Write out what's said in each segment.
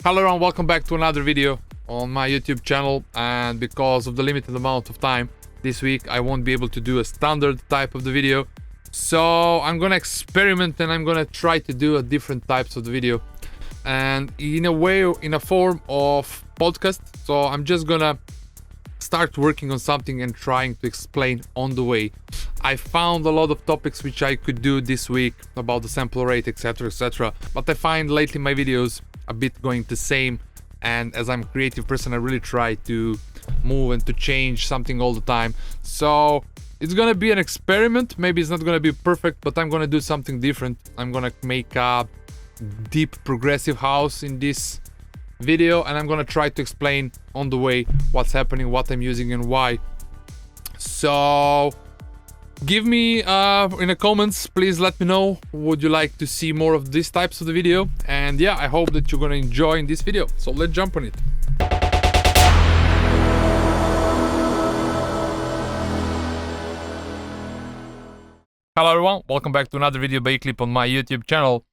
Hello and welcome back to another video on my YouTube channel, and because of the limited amount of time this week I won't be able to do a standard type of the video, so I'm gonna experiment and I'm gonna try to do a different types of the video and in a way, in a form of podcast. So I'm just gonna start working on something and trying to explain on the way. I found a lot of topics which I could do this week about the sample rate, etc, but I find lately my videos a bit going the same, and as I'm a creative person I really try to move and to change something all the time. So it's gonna be an experiment. Maybe it's not gonna be perfect, but I'm gonna do something different. I'm gonna make a deep progressive house in this video, and I'm gonna try to explain on the way what's happening, what I'm using and why. So give me in the comments, please let me know, would you like to see more of these types of the video? And yeah, I hope that you're gonna enjoy in this video, so let's jump on it. Hello everyone, welcome back to another video by Clip on my YouTube channel,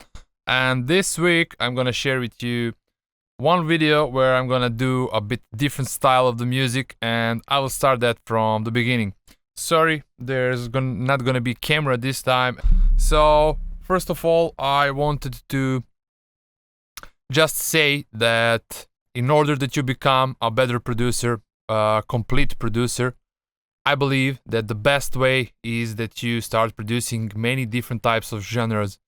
and this week I'm gonna share with you one video where I'm gonna do a bit different style of the music, and I will start that from the beginning. Sorry, there's not gonna be camera this time. So first of all, I wanted to just say that in order that you become a better producer, a complete producer, I believe that the best way is that you start producing many different types of genres,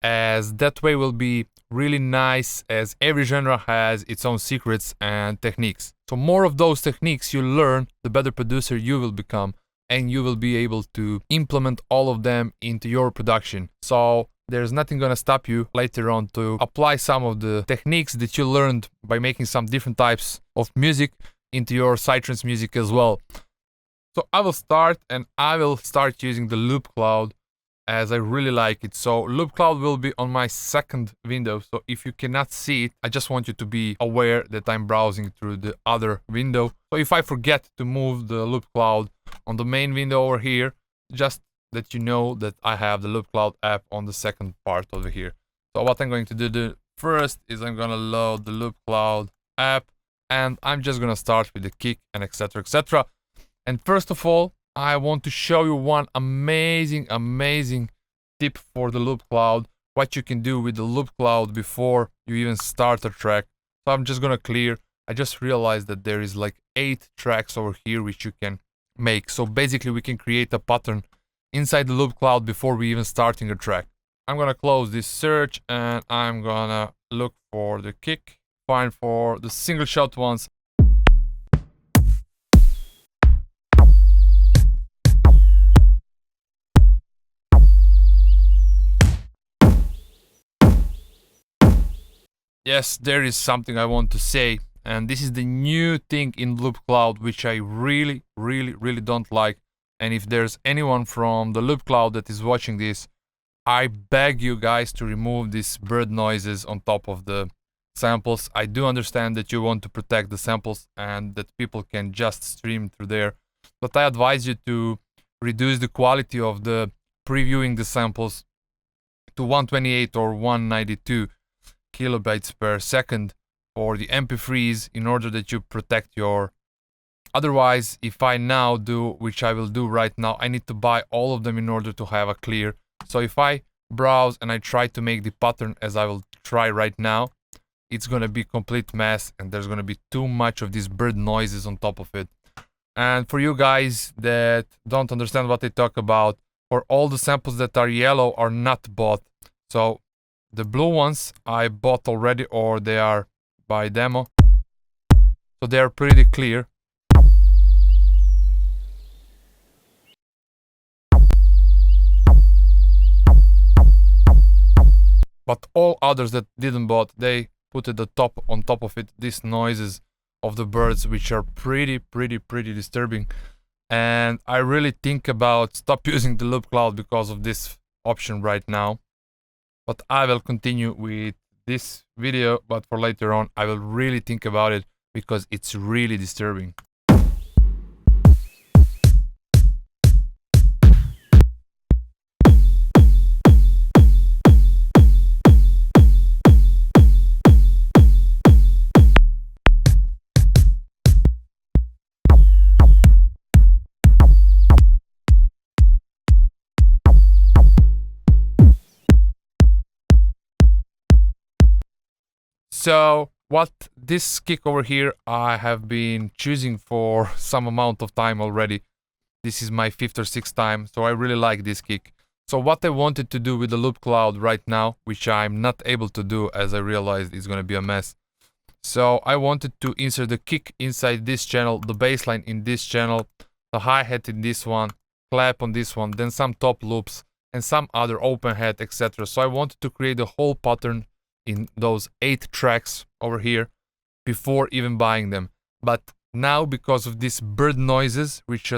as that way will be really nice, as every genre has its own secrets and techniques. So more of those techniques you learn, the better producer you will become, and you will be able to implement all of them into your production. So there's nothing gonna stop you later on to apply some of the techniques that you learned by making some different types of music into your Psytrance music as well. So I will start, and I will start using the loop cloud, as I really like it. So loop cloud will be on my second window, so if you cannot see it, I just want you to be aware that I'm browsing through the other window. So if I forget to move the loop cloud on the main window over here, just that you know that I have the loop cloud app on the second part over here. So what I'm going to do first is I'm gonna load the loop cloud app, and I'm just gonna start with the kick and etc. And first of all, I want to show you one amazing tip for the loop cloud, what you can do with the loop cloud before you even start a track. So I'm just gonna clear. I just realized that there is like 8 tracks over here which you can make. So basically we can create a pattern inside the loop cloud before we even starting a track. I'm gonna close this search, and I'm gonna look for the kick, find for the single shot ones. Yes, there is something I want to say, and this is the new thing in loop cloud which I really don't like. And if there's anyone from the loop cloud that is watching this, I beg you guys to remove these bird noises on top of the samples. I do understand that you want to protect the samples and that people can just stream through there, but I advise you to reduce the quality of the previewing the samples to 128 or 192 kilobytes per second for the MP3s, in order that you protect your... Otherwise, if I now do, which I will do right now, I need to buy all of them in order to have a clear. So if I browse and I try to make the pattern as I will try right now, it's gonna be complete mess, and there's gonna be too much of these bird noises on top of it. And for you guys that don't understand what I talk about, for all the samples that are yellow are not bought. So the blue ones I bought already, or they are by demo, so they are pretty clear. But all others that didn't bought, they put at the top, on top of it, these noises of the birds, which are pretty disturbing. And I really think about stop using the loop cloud because of this option right now. But I will continue with this video, but for later on I will really think about it because it's really disturbing. So what this kick over here I have been choosing for some amount of time already. This is my 5th or 6th time, so I really like this kick. So what I wanted to do with the loop cloud right now, which I'm not able to do as I realized it's gonna be a mess. So I wanted to insert the kick inside this channel, the bass line in this channel, the hi-hat in this one, clap on this one, then some top loops and some other open hat, etc. So I wanted to create the whole pattern in those 8 tracks over here before even buying them. But now, because of these bird noises, which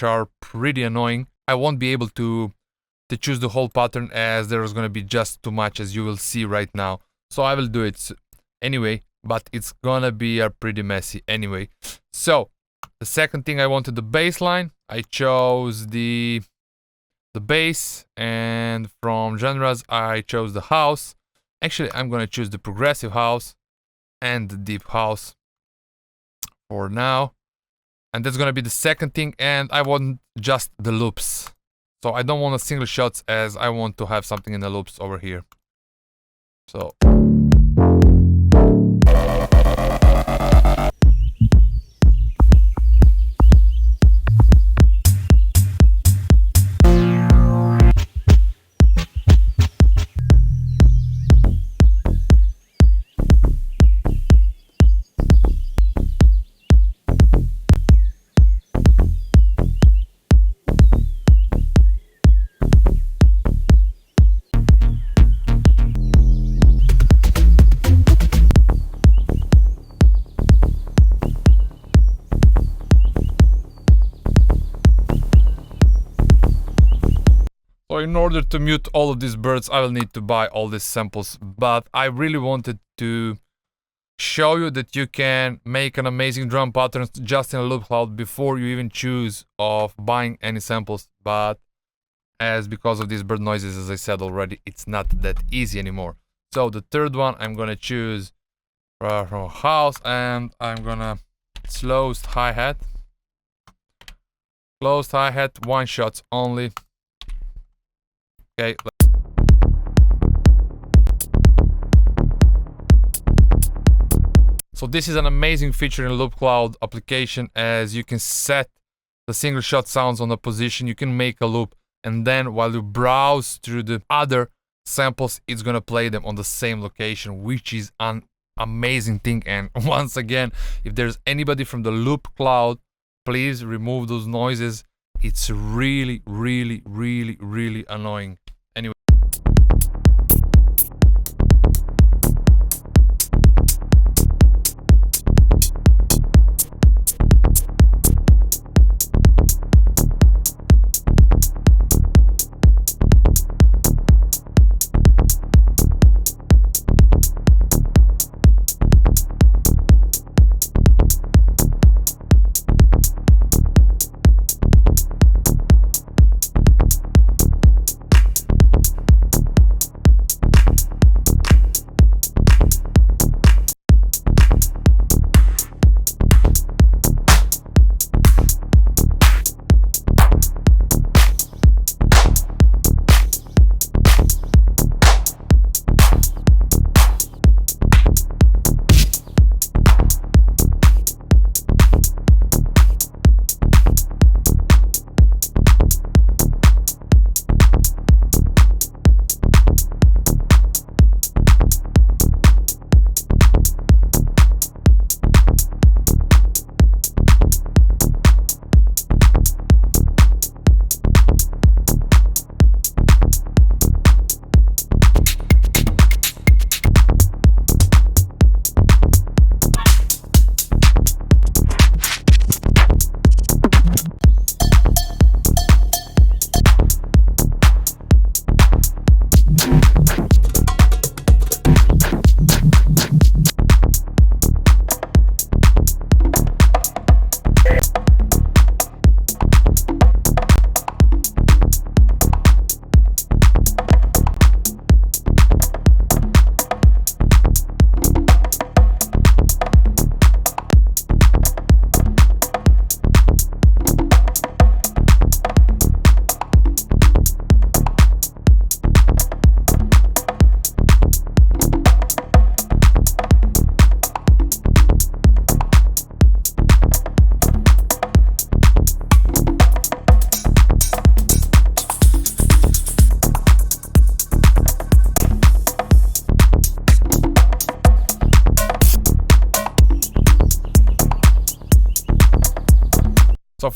are pretty annoying, I won't be able to choose the whole pattern, as there's gonna be just too much, as you will see right now. So I will do it anyway, but it's gonna be pretty messy anyway. So the second thing I wanted, the bass line. I chose the bass, and from genres I chose the house. Actually, I'm gonna choose the progressive house and the deep house for now, and that's gonna be the second thing. And I want just the loops, so I don't want a single shots, as I want to have something in the loops over here. So in order to mute all of these birds, I will need to buy all these samples, but I really wanted to show you that you can make an amazing drum pattern just in a loop cloud before you even choose of buying any samples. But because of these bird noises, as I said already, it's not that easy anymore. So the third one I'm gonna choose from house, and I'm gonna closed hi-hat, 1 shots only. Okay. So this is an amazing feature in Loop Cloud application, as you can set the single shot sounds on a position, you can make a loop, and then while you browse through the other samples, it's gonna play them on the same location, which is an amazing thing. And once again, if there's anybody from the Loop Cloud, please remove those noises. It's really, really, really, really annoying. Anyway.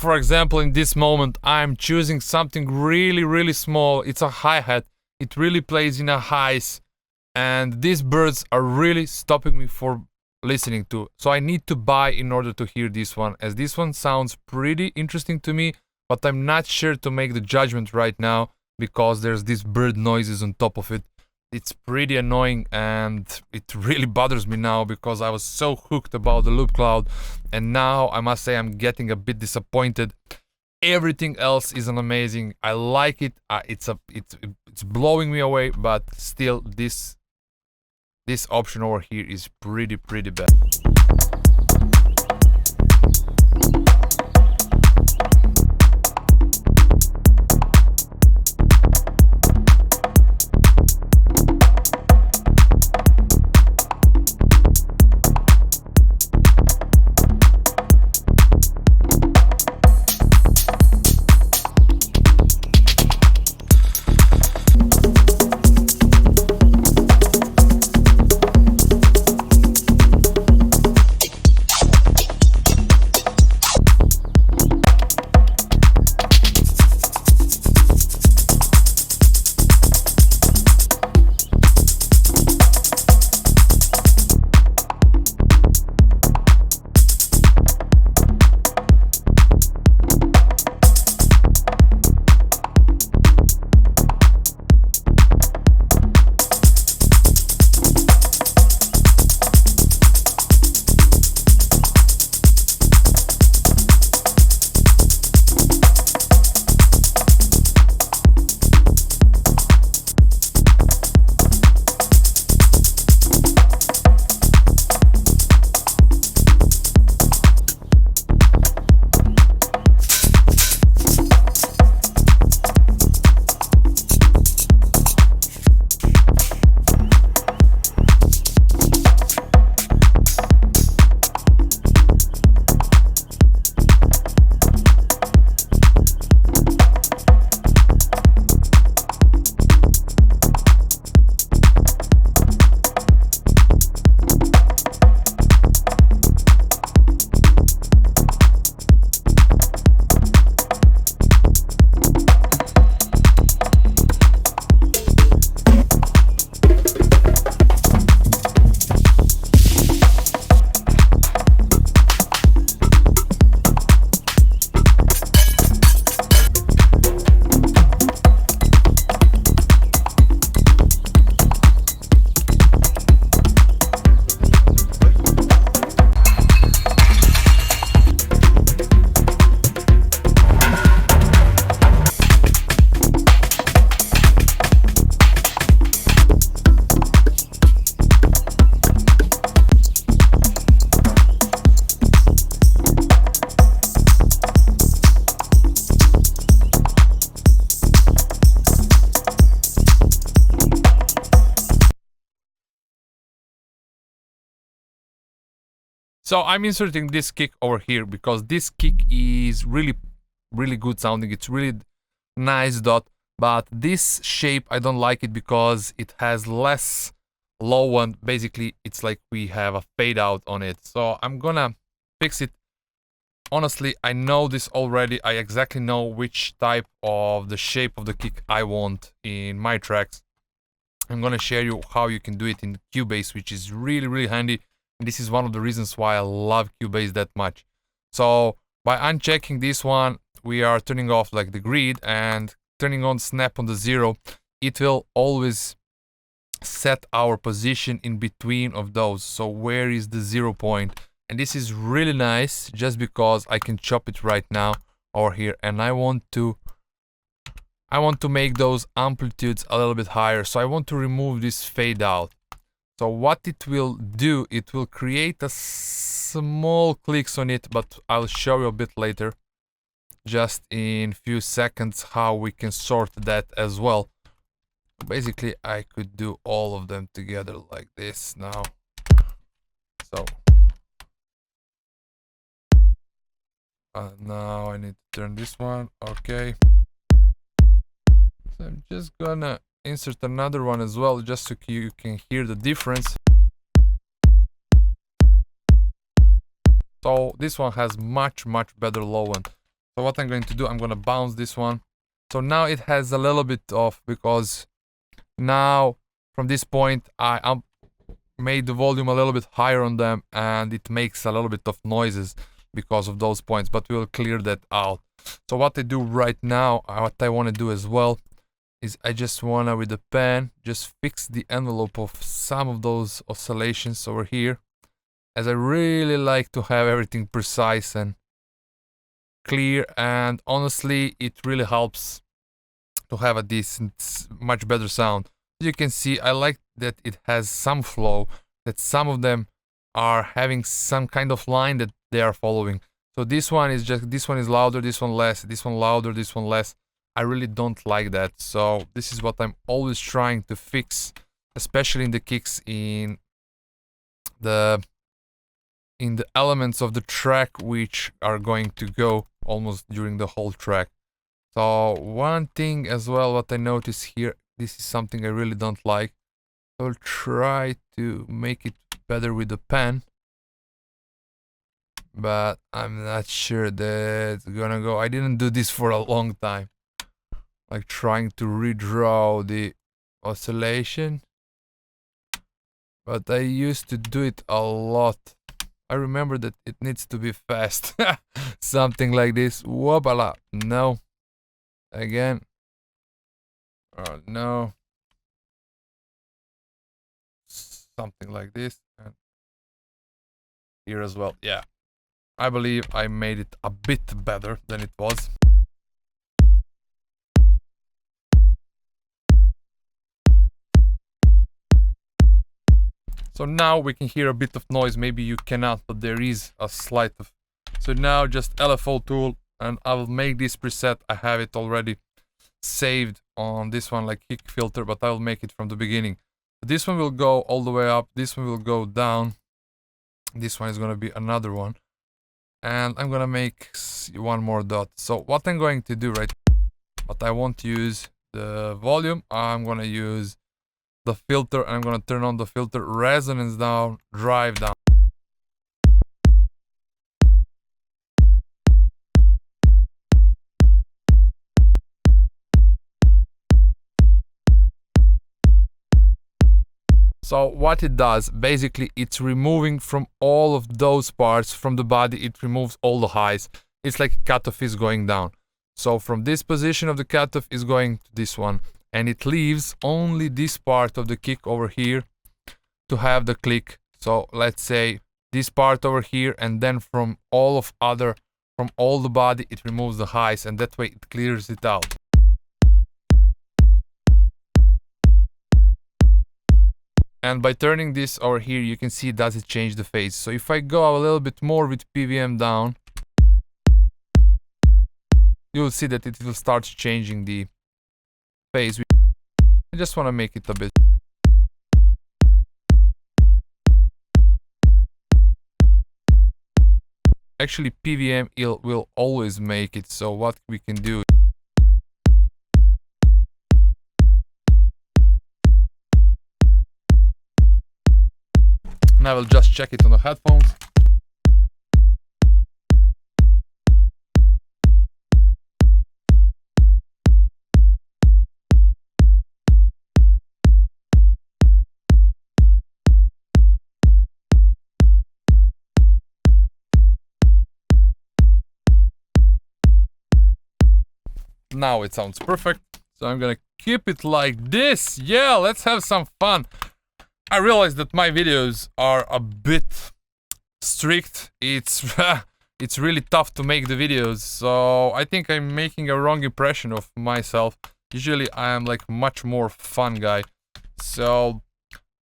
for example, in this moment, I'm choosing something really small. It's a hi-hat. It really plays in a highs, and these birds are really stopping me for listening to. So I need to buy in order to hear this one, as this one sounds pretty interesting to me, but I'm not sure to make the judgment right now because there's these bird noises on top of it. It's pretty annoying and it really bothers me now because I was so hooked about the loop cloud, and now I must say I'm getting a bit disappointed. Everything else is amazing. I like it. It's blowing me away, but still this option over here is pretty bad. So I'm inserting this kick over here because this kick is really good sounding. It's really nice dot, but this shape I don't like it because it has less low one. Basically it's like we have a fade out on it, so I'm gonna fix it. Honestly, I know this already. I exactly know which type of the shape of the kick I want in my tracks. I'm gonna share you how you can do it in Cubase, which is really handy. And this is one of the reasons why I love Cubase that much. So by unchecking this one, we are turning off like the grid and turning on snap on the 0. It will always set our position in between of those. So where is the 0 point? And this is really nice just because I can chop it right now over here, and I want to make those amplitudes a little bit higher. So I want to remove this fade out. So what it will do, it will create a small clicks on it, but I'll show you a bit later, just in few seconds, how we can sort that as well. Basically, I could do all of them together like this now. So now I need to turn this one. Okay. So I'm just gonna insert another one as well, just so you can hear the difference. So this one has much better low end. So what I'm going to do, I'm gonna bounce this one. So now it has a little bit off, because now from this point I made the volume a little bit higher on them, and it makes a little bit of noises because of those points, but we'll clear that out. So what I do right now, what I want to do as well, is I just wanna, with the pen, just fix the envelope of some of those oscillations over here, as I really like to have everything precise and clear, and honestly it really helps to have a decent, much better sound. As you can see, I like that it has some flow, that some of them are having some kind of line that they are following. So this one is just, this one is louder, this one less, this one louder, this one less. I really don't like that. So this is what I'm always trying to fix, especially in the kicks, in the elements of the track which are going to go almost during the whole track. So one thing as well, what I notice here, this is something I really don't like. I'll try to make it better with the pen, but I'm not sure that's gonna go. I didn't do this for a long time, like trying to redraw the oscillation, but I used to do it a lot. I remember that it needs to be fast. Something like this. Whoopala. No. Again. Oh, no. Something like this. And here as well. Yeah. I believe I made it a bit better than it was. So now we can hear a bit of noise. Maybe you cannot, but there is a slight of. So now just LFO tool, and I will make this preset. I have it already saved on this one, like kick filter, but I will make it from the beginning. This one will go all the way up. This one will go down. This one is gonna be another one, and I'm gonna make one more dot. So what I'm going to do, right? But I won't use the volume. I'm gonna use the filter, and I'm gonna turn on the filter, resonance down, drive down. So what it does, basically it's removing from all of those parts from the body, it removes all the highs. It's like cutoff is going down. So from this position of the cutoff is going to this one, and it leaves only this part of the kick over here to have the click. So let's say this part over here, and then from all the body it removes the highs, and that way it clears it out. And by turning this over here, you can see, does it change the phase. So if I go a little bit more with PVM down, you'll see that it will start changing the phase. I just want to make it a bit. Actually, PVM will always make it, so what we can do, and I will just check it on the headphones. Now it sounds perfect, so I'm gonna keep it like this. Yeah, let's have some fun. I realize that my videos are a bit strict. It's it's really tough to make the videos, so I think I'm making a wrong impression of myself. Usually I am like much more fun guy, so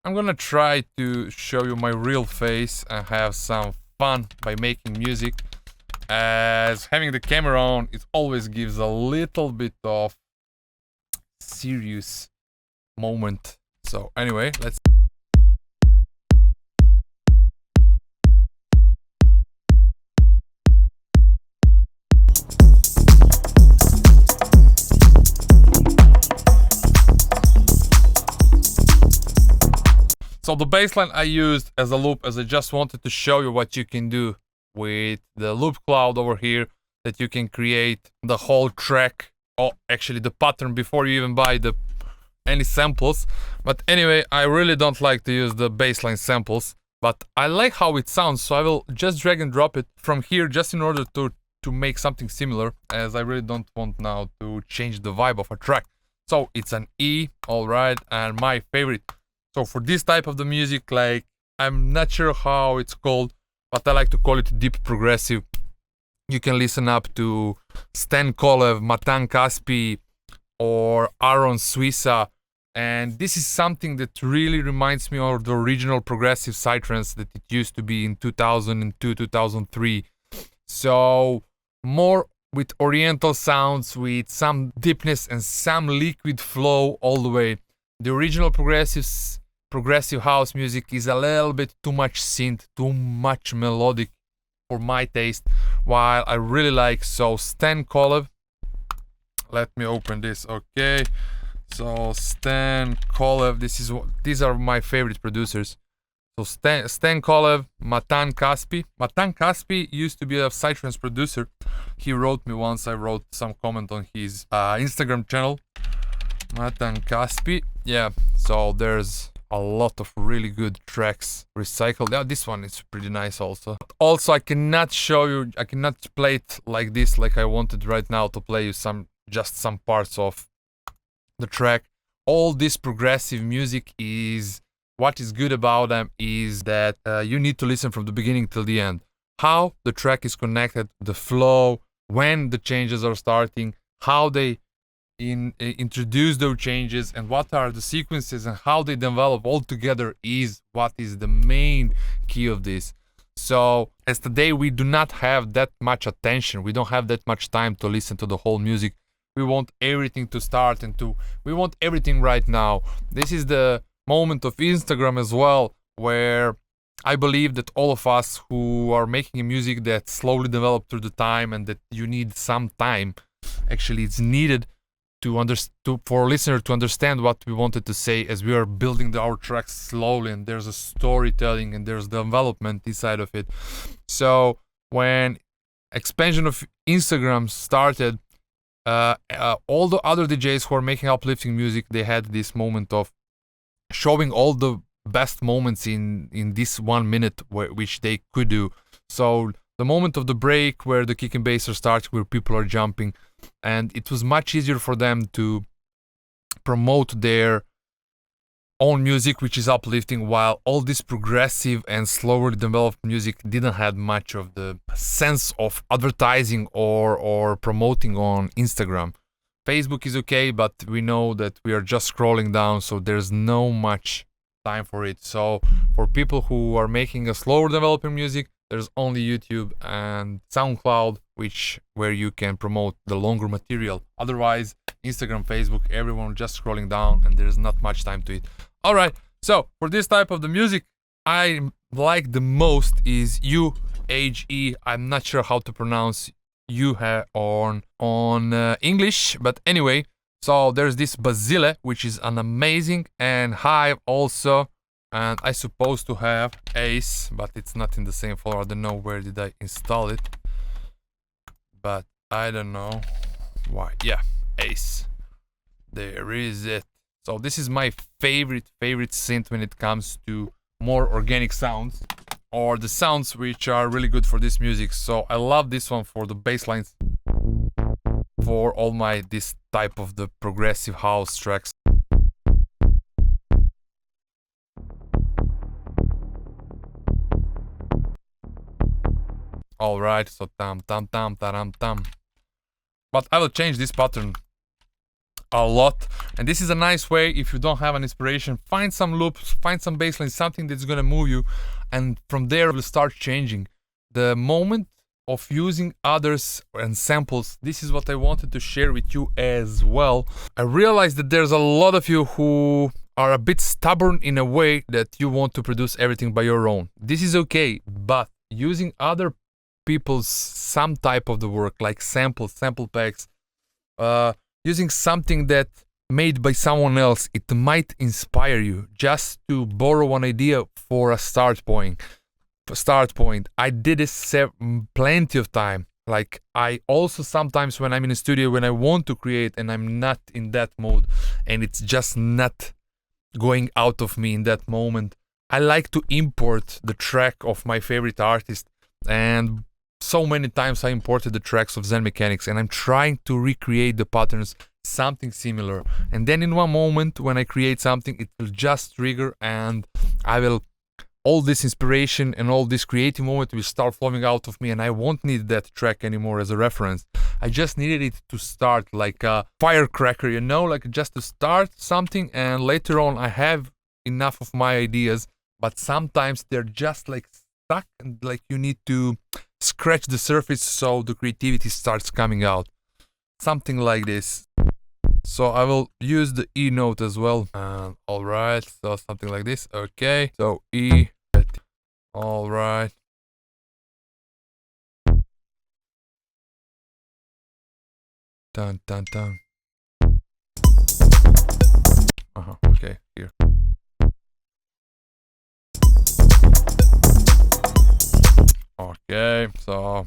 I'm gonna try to show you my real face and have some fun by making music. As having the camera on, it always gives a little bit of serious moment. So anyway, let's. So the bassline I used as a loop, as I just wanted to show you what you can do with the loop cloud over here. that you can create the whole track, or actually the pattern, before you even buy any samples. But anyway, I really don't like to use the bassline samples, but I like how it sounds, so I will just drag and drop it from here just in order to make something similar, as I really don't want now to change the vibe of a track. So it's an E, alright, and my favorite. So for this type of the music, like, I'm not sure how it's called, but I like to call it deep progressive. You can listen up to Stan Kolev, Matan Kaspi, or Aaron Suissa, and this is something that really reminds me of the original progressive Psytrance that it used to be in 2002, 2003. So more with oriental sounds, with some deepness and some liquid flow all the way. The original progressive house music is a little bit too much synth, too much melodic for my taste, while I really like, so Stan Kolev. Let me open this, okay. So Stan Kolev, these are my favorite producers. So Stan Kolev, Matan Kaspi. Matan Kaspi used to be a Psytrance producer. He wrote me once, I wrote some comment on his Instagram channel. Matan Kaspi, yeah, so there's a lot of really good tracks recycled. Yeah, this one is pretty nice also. Also, I cannot play it like this, like I wanted right now to play you just some parts of the track. All this progressive music is, what is good about them is that you need to listen from the beginning till the end. How the track is connected, the flow, when the changes are starting, how they introduce those changes, and what are the sequences and how they develop all together is what is the main key of this. So as today we do not have that much attention, we don't have that much time to listen to the whole music. We want everything to start we want everything right now. This is the moment of Instagram as well, where I believe that all of us who are making music that slowly develop through the time, and that you need some time, actually it's needed for a listener to understand what we wanted to say, as we are building our tracks slowly, and there's a storytelling and there's development inside of it. So when expansion of Instagram started, all the other DJs who are making uplifting music, they had this moment of showing all the best moments in this 1 minute which they could do. So the moment of the break where the kick and bass are starting, where people are jumping, and it was much easier for them to promote their own music, which is uplifting, while all this progressive and slower developed music didn't have much of the sense of advertising or promoting on Instagram. Facebook is okay, but we know that we are just scrolling down, so there's no much time for it. So for people who are making a slower developing music, there's only YouTube and SoundCloud, where you can promote the longer material. Otherwise, Instagram, Facebook, everyone just scrolling down, and there's not much time to it. Alright, so for this type of the music, I like the most is UHE. I'm not sure how to pronounce UHE on English, but anyway, so there's this Basile, which is an amazing, and Hive also. And I supposed to have Ace, but it's not in the same folder. I don't know where did I install it, but I don't know why. Yeah, Ace. There is it. So this is my favorite synth when it comes to more organic sounds, or the sounds which are really good for this music. So I love this one for the bass lines, for all this type of the progressive house tracks. Alright, so tam tam tam taram tam. But I will change this pattern a lot, and this is a nice way, if you don't have an inspiration, find some loops, find some bassline, something that's gonna move you, and from there we'll start changing. The moment of using others and samples, this is what I wanted to share with you as well. I realized that there's a lot of you who are a bit stubborn in a way that you want to produce everything by your own. This is okay, but using other people's some type of the work, like sample packs, using something that made by someone else, it might inspire you just to borrow an idea for a start point. I did this plenty of time. Like, I also sometimes when I'm in a studio, when I want to create and I'm not in that mode and it's just not going out of me in that moment, I like to import the track of my favorite artist. And so many times I imported the tracks of Zen Mechanics and I'm trying to recreate the patterns, something similar. And then in one moment when I create something, it will just trigger and I will, all this inspiration and all this creative moment will start flowing out of me, and I won't need that track anymore as a reference. I just needed it to start like a firecracker, you know, like just to start something, and later on I have enough of my ideas, but sometimes they're just like stuck and like you need to scratch the surface so the creativity starts coming out. Something like this. So I will use the E note as well. Alright, so something like this. Okay, so E. Alright. Dun dun dun. Okay, here. Okay, so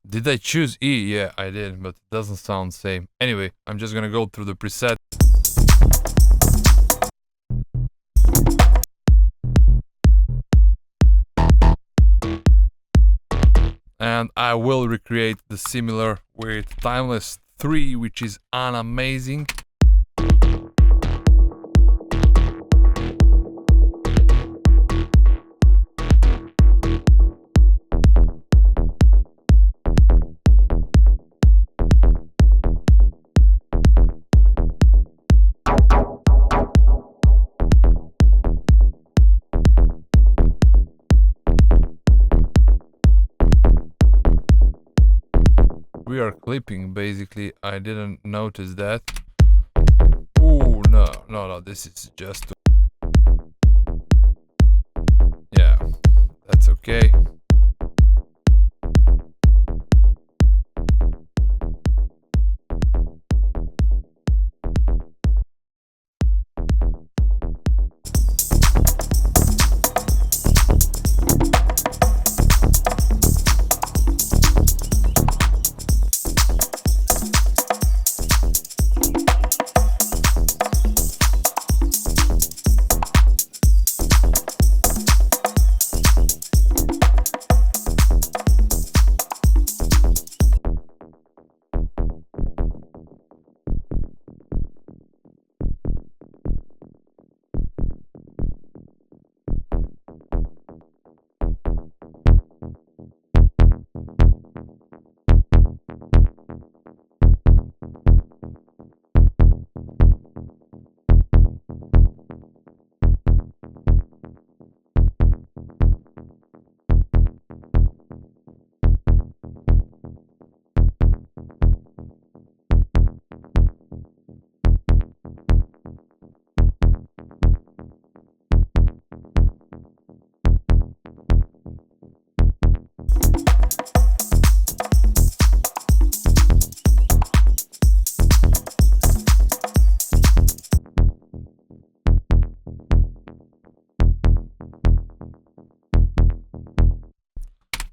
did I choose E? Yeah, I did, but it doesn't sound same. Anyway, I'm just gonna go through the preset. And I will recreate the similar with Timeless 3, which is an amazing. We are clipping, basically. I didn't notice that. Ooh, no, this is just... Yeah, that's okay.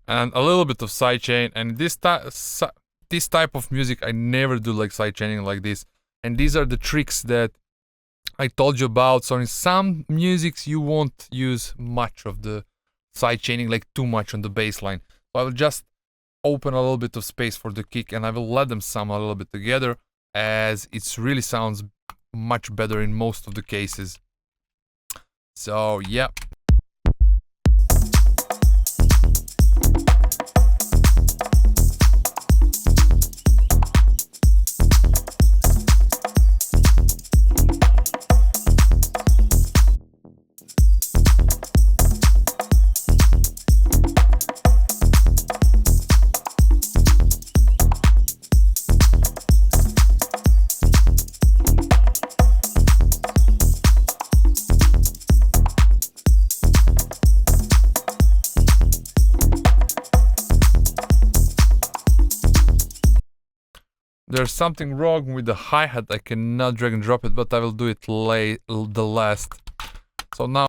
And a little bit of sidechain, and this type of music I never do like sidechaining like this. And these are the tricks that I told you about. So in some musics you won't use much of the sidechaining, like too much on the bass line. So I will just open a little bit of space for the kick and I will let them sum a little bit together, as it really sounds much better in most of the cases. So yeah. there's something wrong with the hi-hat. I cannot drag and drop it, but I will do it the last. So now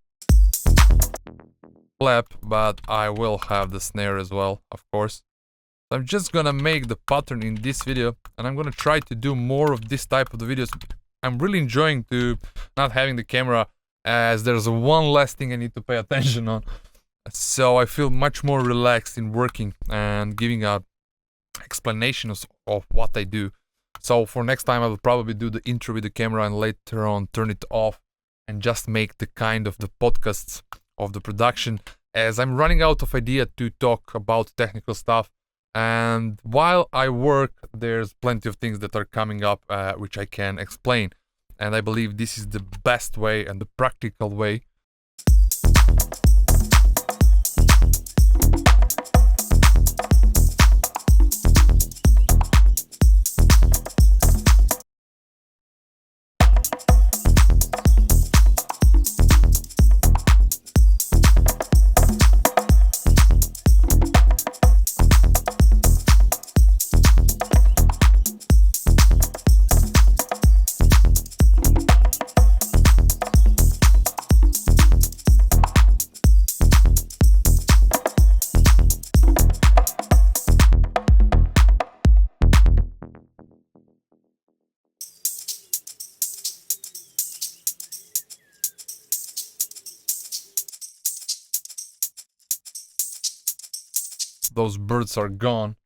clap, but I will have the snare as well, of course. I'm just gonna make the pattern in this video, and I'm gonna try to do more of this type of the videos. I'm really enjoying to not having the camera, as there's one less thing I need to pay attention on. So I feel much more relaxed in working and giving out explanations of what I do. So for next time I will probably do the intro with the camera and later on turn it off and just make the kind of the podcasts of the production, as I'm running out of idea to talk about technical stuff. And while I work, there's plenty of things that are coming up which I can explain, and I believe this is the best way and the practical way. Those birds are gone.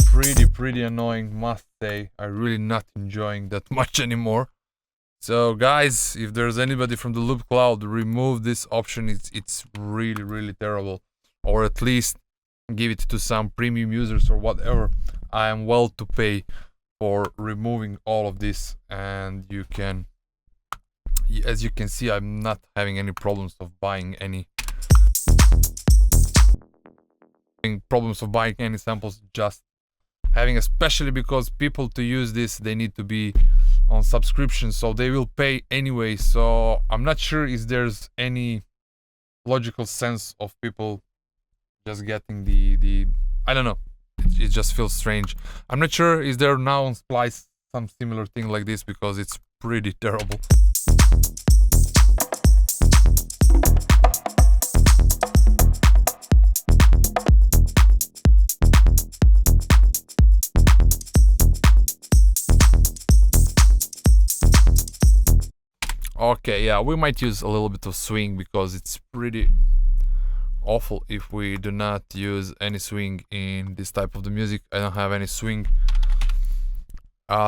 Pretty annoying, must say. I'm really not enjoying that much anymore. So guys, if there's anybody from the loop cloud, remove this option. It's really terrible, or at least give it to some premium users or whatever. I am well to pay for removing all of this, and you can, as you can see, I'm not having any problems of buying any samples, just having, especially because people to use this, they need to be on subscription, so they will pay anyway. So I'm not sure if there's any logical sense of people just getting the I don't know, it just feels strange. I'm not sure is there now on Splice some similar thing like this, because it's pretty terrible. Okay, yeah, we might use a little bit of swing, because it's pretty awful if we do not use any swing in this type of the music. I don't have any swing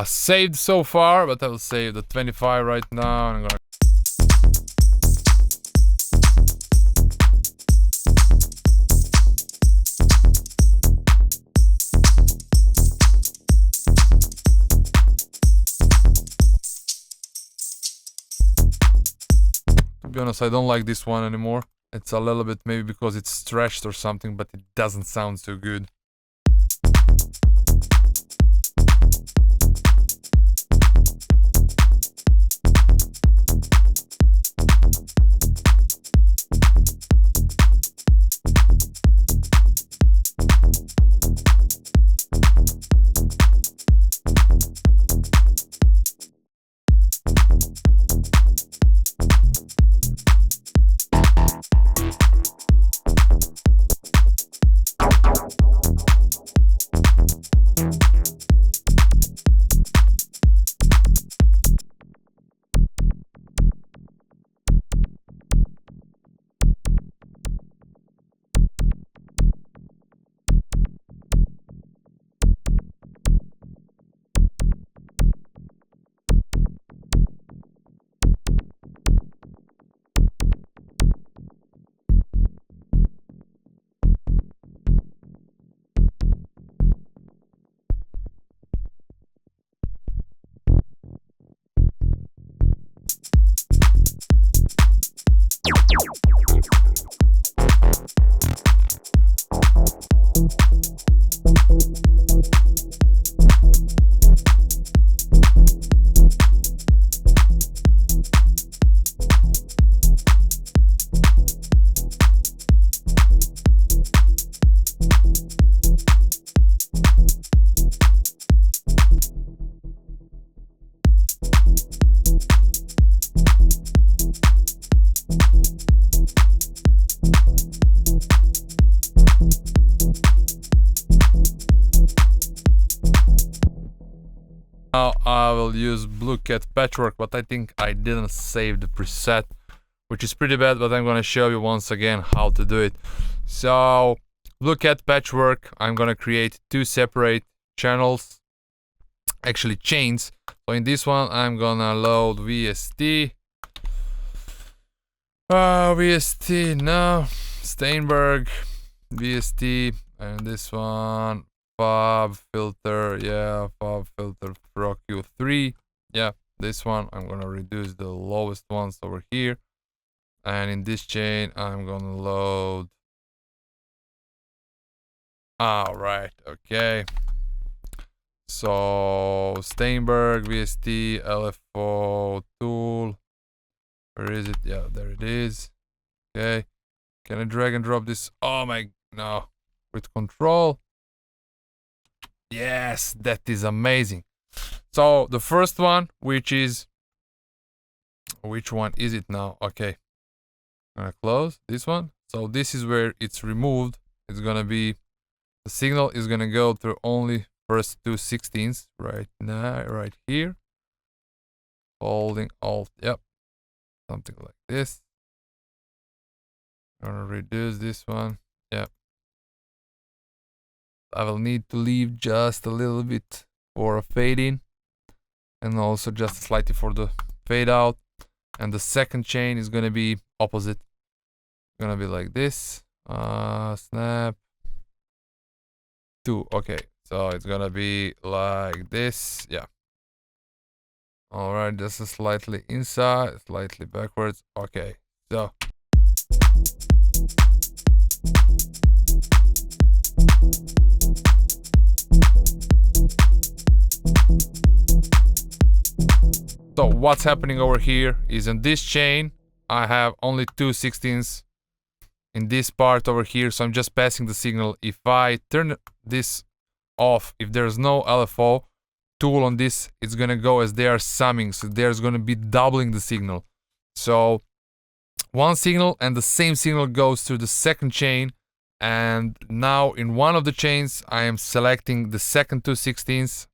saved so far, but I will save the 25 right now, and I'm gonna to be honest, I don't like this one anymore. It's a little bit, maybe because it's stretched or something, but it doesn't sound so good. look at patchwork, but I think I didn't save the preset, which is pretty bad, but I'm gonna show you once again how to do it. So look at patchwork. I'm gonna create two separate channels, actually chains. So in this one I'm gonna load VST, no, Steinberg, VST, and this one Fab filter, yeah, Fab filter Pro Q3, yeah, this one I'm gonna reduce the lowest ones over here, and in this chain I'm gonna load. All right, okay. So Steinberg, VST, LFO tool. Where is it? Yeah, there it is. Okay. Can I drag and drop this? Oh my, no. With control. Yes, that is amazing. So the first one, which one is it now? Okay. I'm gonna close this one. So this is where it's removed. It's gonna be, the signal is gonna go through only first 2/16 right now, right here. Holding Alt, yep. Something like this. I'm gonna reduce this one. Yep. I will need to leave just a little bit for a fade in, and also just slightly for the fade out. And the second chain is gonna be opposite. Gonna be like this. Snap. 2. Okay. So it's gonna be like this. Yeah. All right. This is slightly inside, slightly backwards. Okay. So. So what's happening over here is in this chain, I have only 2/16 in this part over here. So I'm just passing the signal. If I turn this off, if there's no LFO tool on this, it's gonna go as they are summing. So there's gonna be doubling the signal. So one signal and the same signal goes through the second chain. And now in one of the chains, I am selecting the second 2/16.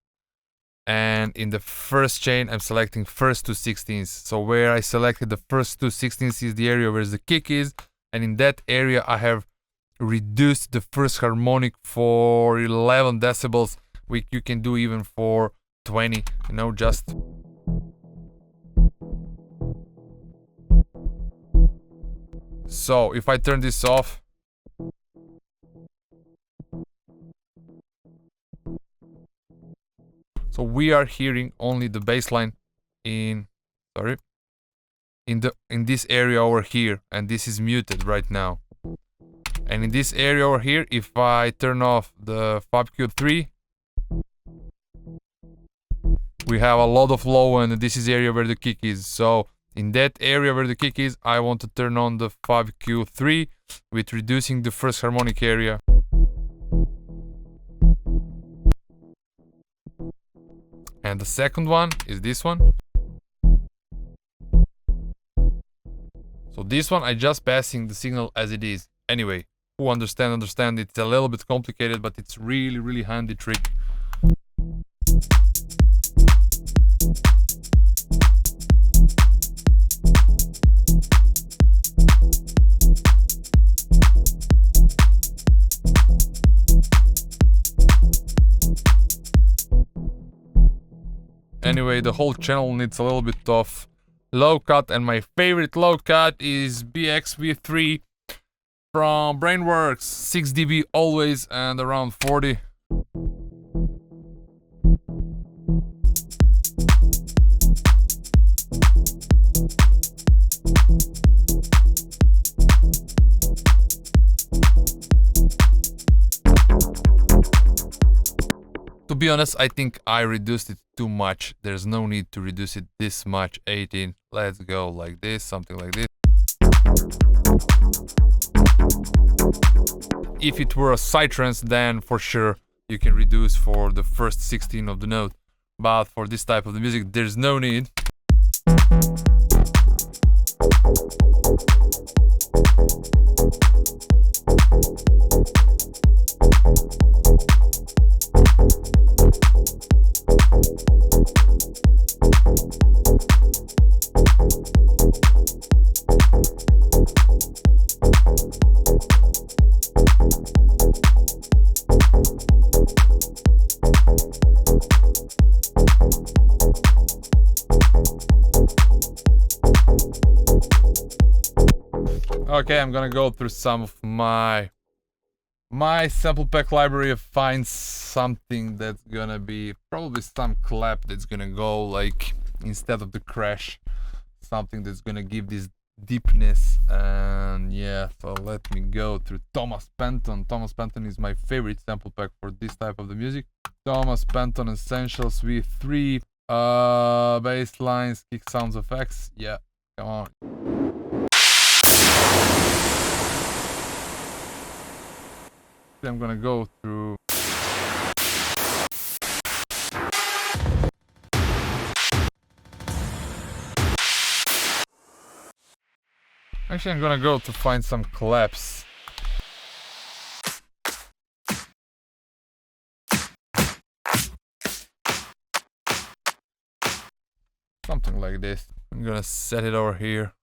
And in the first chain, I'm selecting first 2/16. So where I selected the first 2/16 is the area where the kick is. And in that area, I have reduced the first harmonic for 11 decibels, which you can do even for 20, you know, just. So if I turn this off, so we are hearing only the bass line in this area over here, and this is muted right now. And in this area over here, if I turn off the Fab Q3, we have a lot of low end, and this is the area where the kick is. So in that area where the kick is, I want to turn on the Fab Q3 with reducing the first harmonic area. And the second one is this one. So this one, I just passing the signal as it is. Anyway, who understand. It's a little bit complicated, but it's really, really handy trick. Anyway, the whole channel needs a little bit of low cut, and my favorite low cut is BXV3 from Brainworks, 6 dB always, and around 40. To be honest, I think I reduced it too much. There's no need to reduce it this much. 18. Let's go like this, something like this. If it were a Psytrance, then for sure you can reduce for the first 16 of the note. But for this type of the music, there's no need. Okay, I'm gonna go through some of my sample pack library and find something that's gonna be probably some clap that's gonna go like instead of the crash, something that's gonna give this deepness. And yeah, so let me go through Thomas Penton. Thomas Penton is my favorite sample pack for this type of the music. Thomas Penton Essentials V3, bass lines, kick sounds effects. Yeah, come on. I'm gonna go through actually I'm gonna go to find some claps. Something like this. I'm gonna set it over here.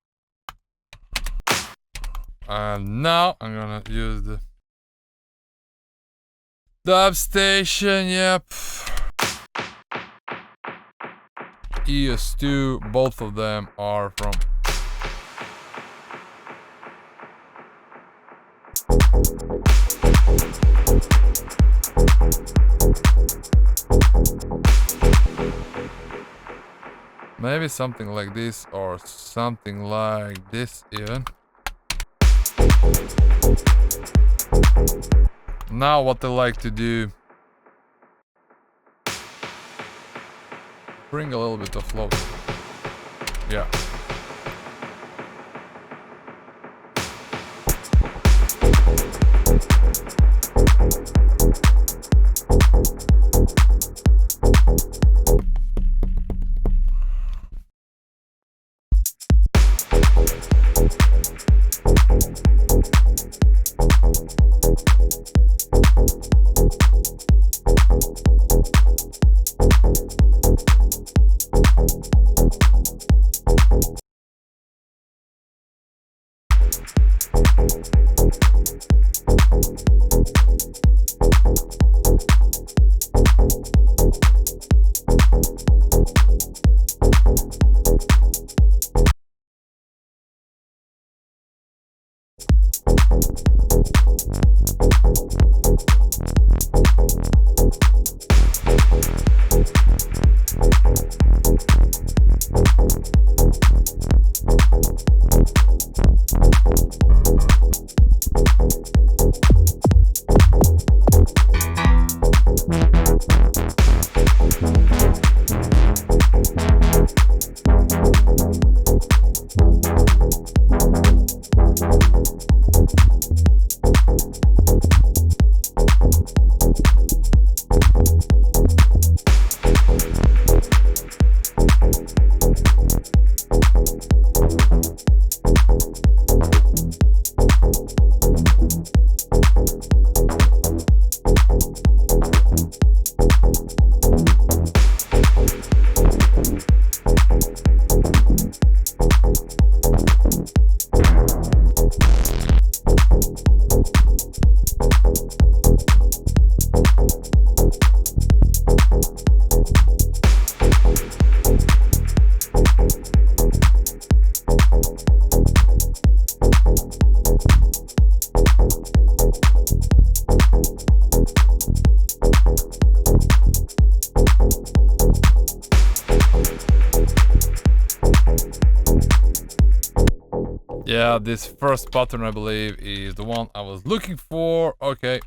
And now I'm gonna use the dub station, yep. ES2, both of them are from maybe something like this or something like this even. Now what I like to do, bring a little bit of flow. Yeah. Yeah, this first pattern I believe is the one I was looking for. Okay.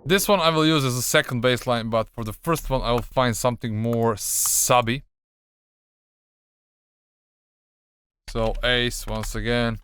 This one I will use as a second bass line, but for the first one I will find something more subby. So Ace once again.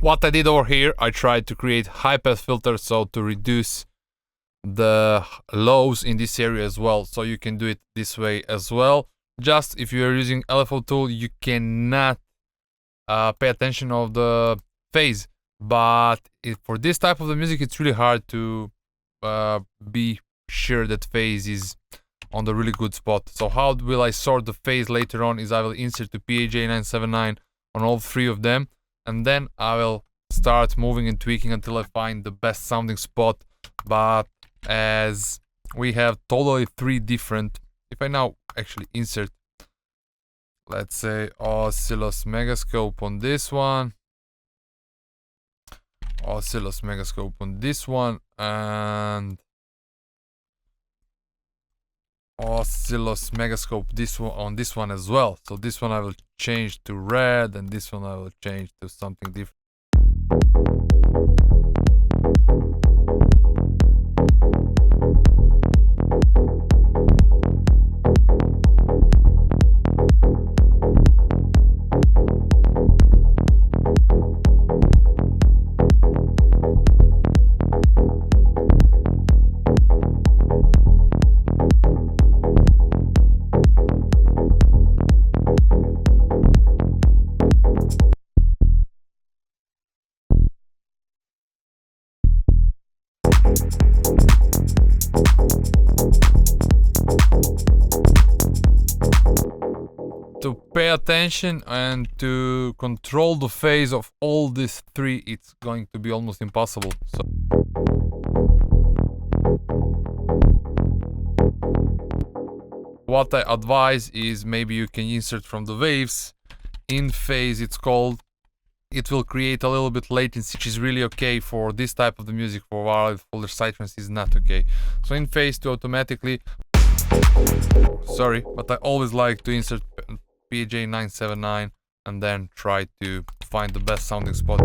What I did over here, I tried to create high pass filters, so to reduce the lows in this area as well, so you can do it this way as well. Just if you are using LFO tool, you cannot pay attention of the phase, but for this type of the music, it's really hard to be sure that phase is on the really good spot. So how will I sort the phase later on is I will insert the PAJ979 on all three of them, and then I will start moving and tweaking until I find the best sounding spot. But as we have totally three different, if I now actually insert, let's say, Oscillos Megascope on this one, Oscillos Megascope on this one, and Oscillos Megascope this one on this one as well. So this one I will change to red, and this one I will change to something different. To pay attention and to control the phase of all these three, it's going to be almost impossible. So what I advise is maybe you can insert from the waves in phase, it's called. It will create a little bit latency, which is really okay for this type of the music. For while folder Psytrance is not okay. So in phase to automatically, sorry, but I always like to insert PAJ979 and then try to find the best sounding spot.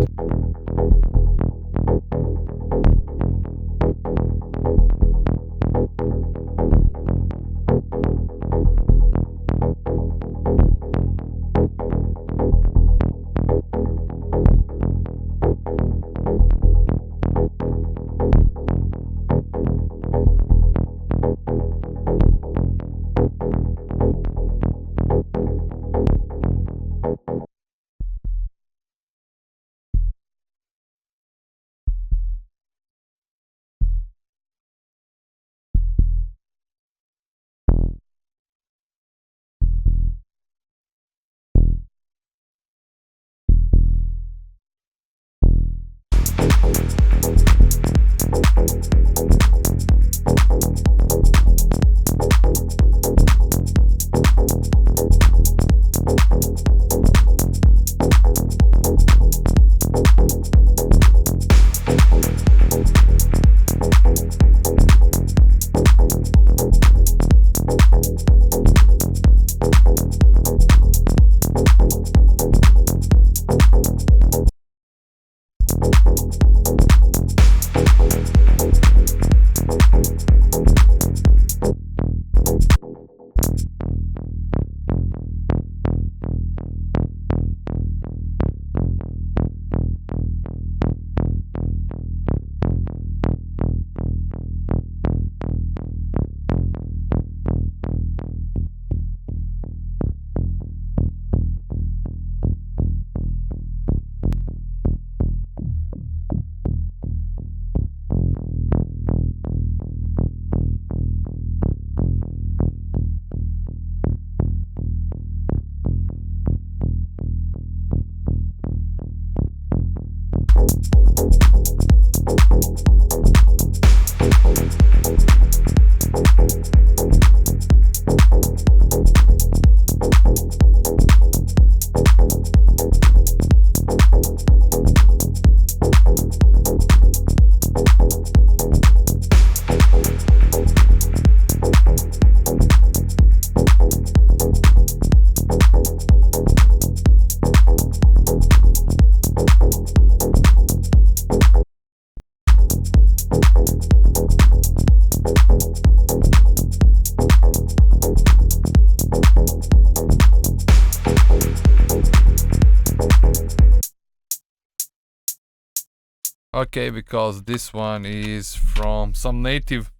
Okay, because this one is from some native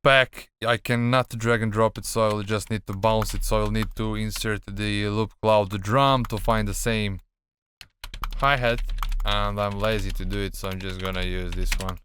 pack. I cannot drag and drop it, so I'll just need to bounce it. So I'll need to insert the loop cloud drum to find the same hi-hat, and I'm lazy to do it, so I'm just gonna use this one.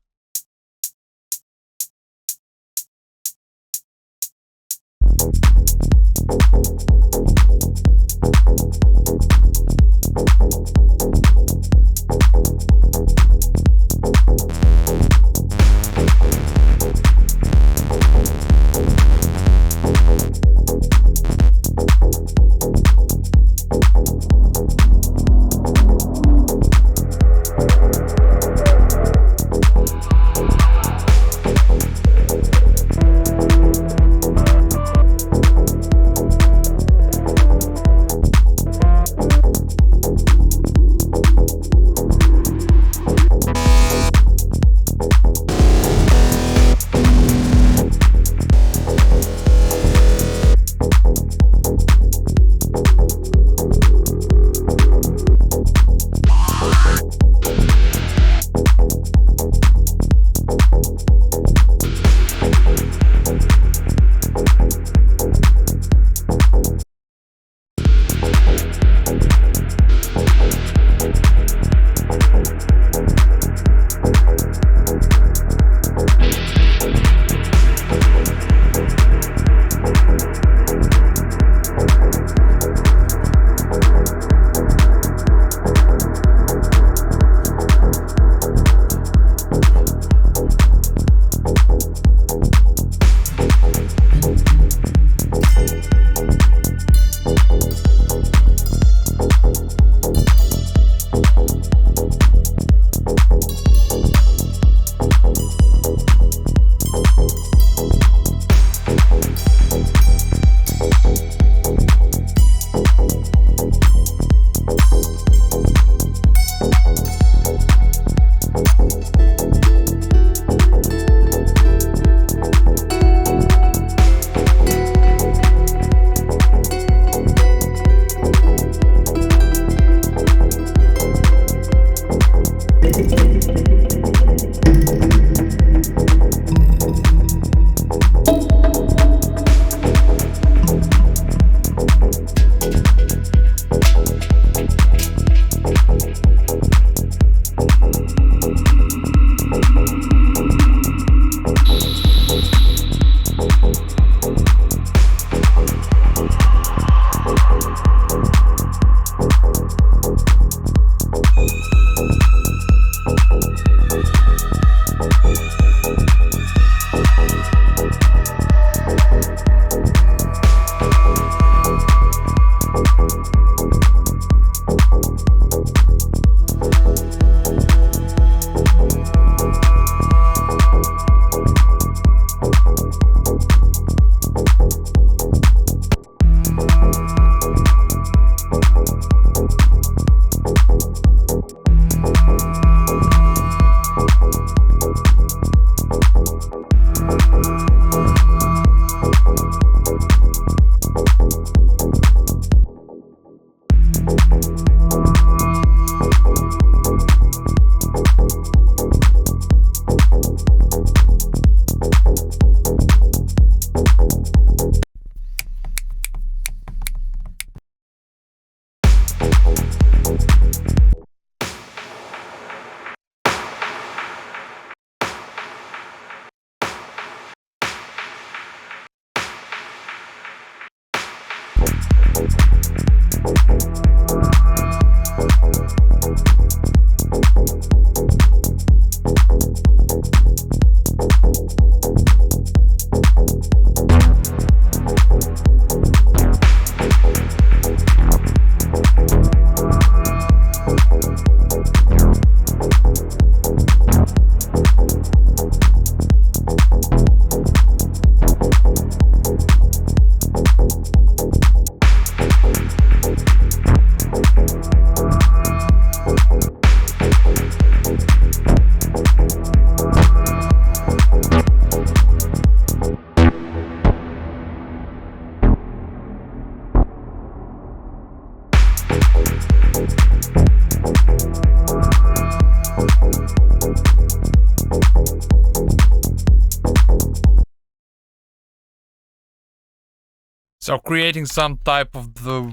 So creating some type of the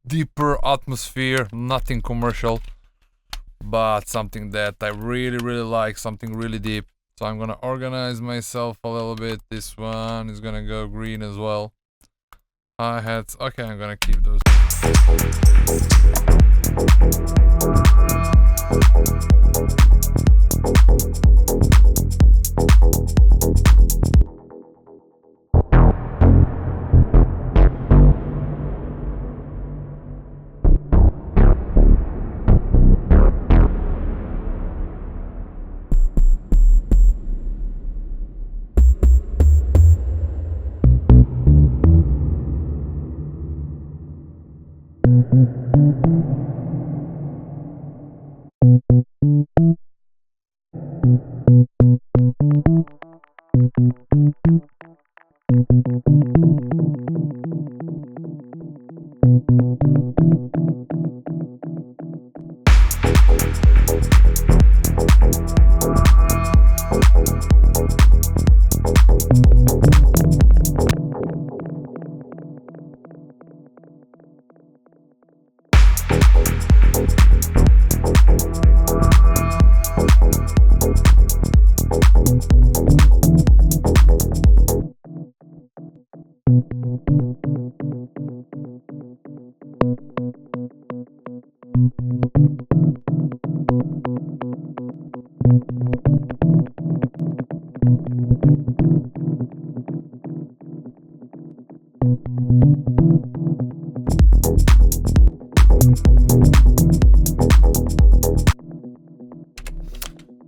deeper atmosphere, nothing commercial, but something that I really like, something really deep. So I'm gonna organize myself a little bit. This one is gonna go green as well. Hi-hats, okay, I'm gonna keep those.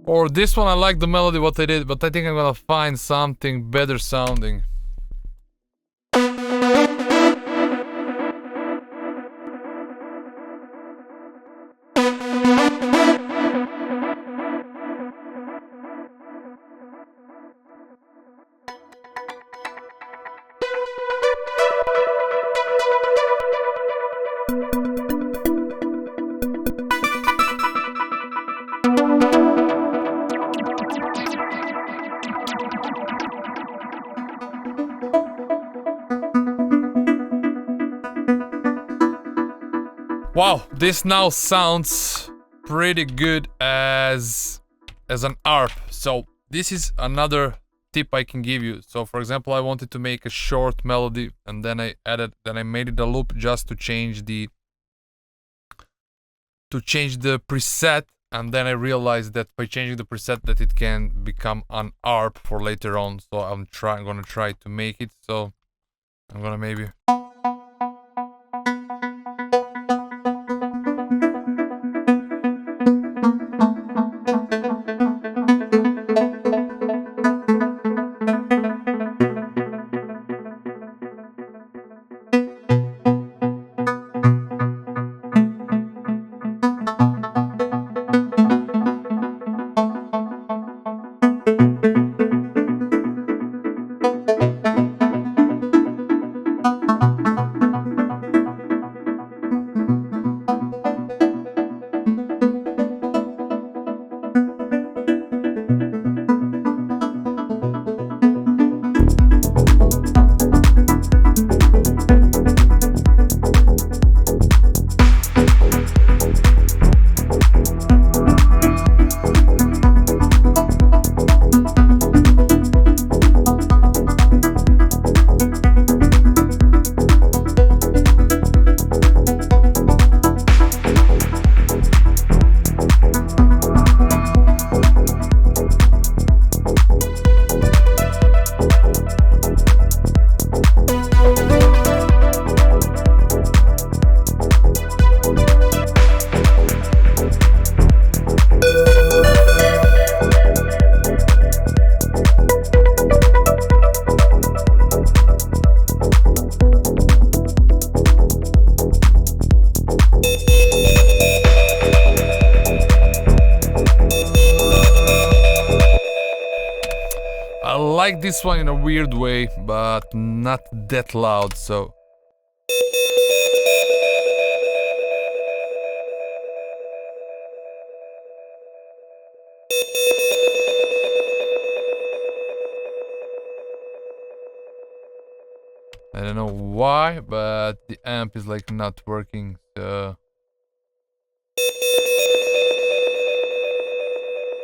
For this one I like the melody what I did, but I think I'm gonna find something better sounding. Wow, this now sounds pretty good as an ARP. So this is another tip I can give you. So for example, I wanted to make a short melody and then I made it a loop just to change the preset, and then I realized that by changing the preset that it can become an ARP for later on. So I'm gonna try to make it. So I'm gonna maybe I like this one in a weird way, but not that loud, so. I don't know why, but the amp is like not working, so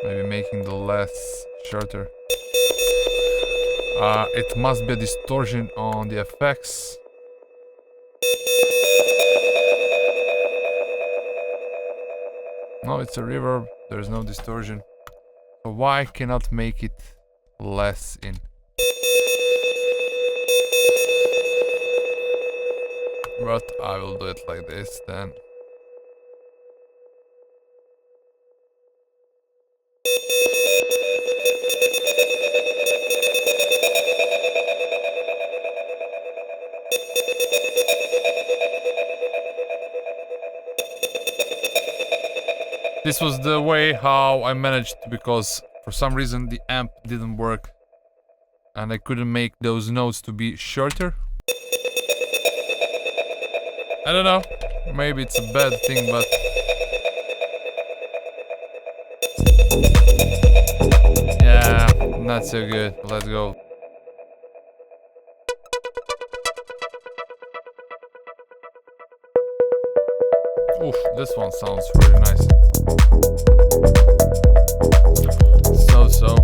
maybe making the less shorter. It must be a distortion on the effects. No, it's a reverb. There's no distortion. So why cannot make it less in? But I will do it like this then. This was the way how I managed, because for some reason the amp didn't work and I couldn't make those notes to be shorter. I don't know, maybe it's a bad thing, but yeah, not so good. Let's go. Oof, this one sounds really nice. So.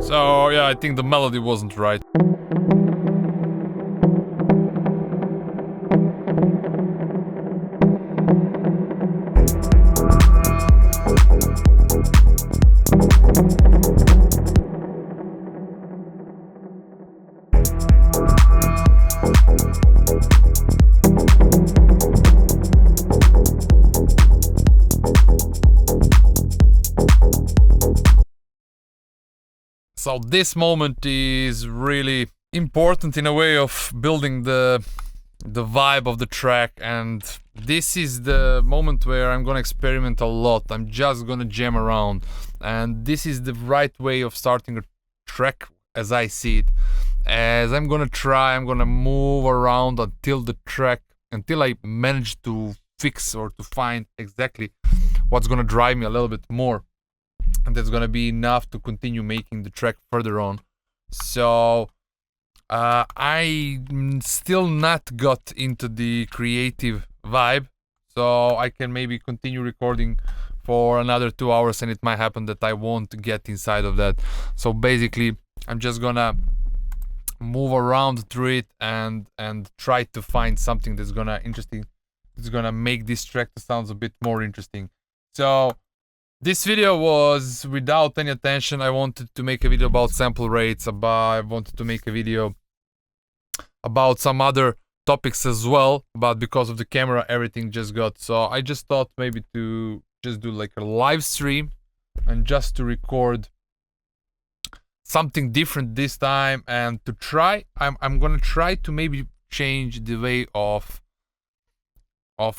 So yeah, I think the melody wasn't right. So this moment is really important in a way of building the vibe of the track, and this is the moment where I'm gonna experiment a lot. I'm just gonna jam around, and this is the right way of starting a track as I see it. As I'm gonna move around until I manage to fix or to find exactly what's gonna drive me a little bit more, and that's gonna be enough to continue making the track further on. So I still not got into the creative vibe, so I can maybe continue recording for another 2 hours, and it might happen that I won't get inside of that. So basically I'm just gonna move around through it and try to find something that's gonna make this track to sound a bit more interesting. So this video was without any attention. I wanted to make a video about sample rates, I wanted to make a video about some other topics as well, but because of the camera everything just got, so I just thought maybe to just do like a live stream and just to record something different this time, and to try, I'm gonna try to maybe change the way of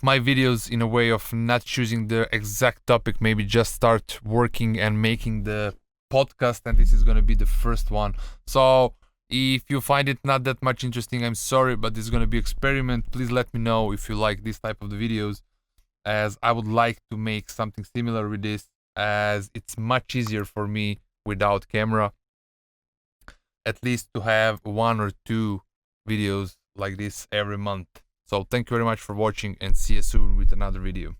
my videos, in a way of not choosing the exact topic, maybe just start working and making the podcast, and this is gonna be the first one. So if you find it not that much interesting, I'm sorry, but this is gonna be experiment. Please let me know if you like this type of the videos, as I would like to make something similar with this, as it's much easier for me without camera, at least to have 1 or 2 videos like this every month. So thank you very much for watching, and see you soon with another video.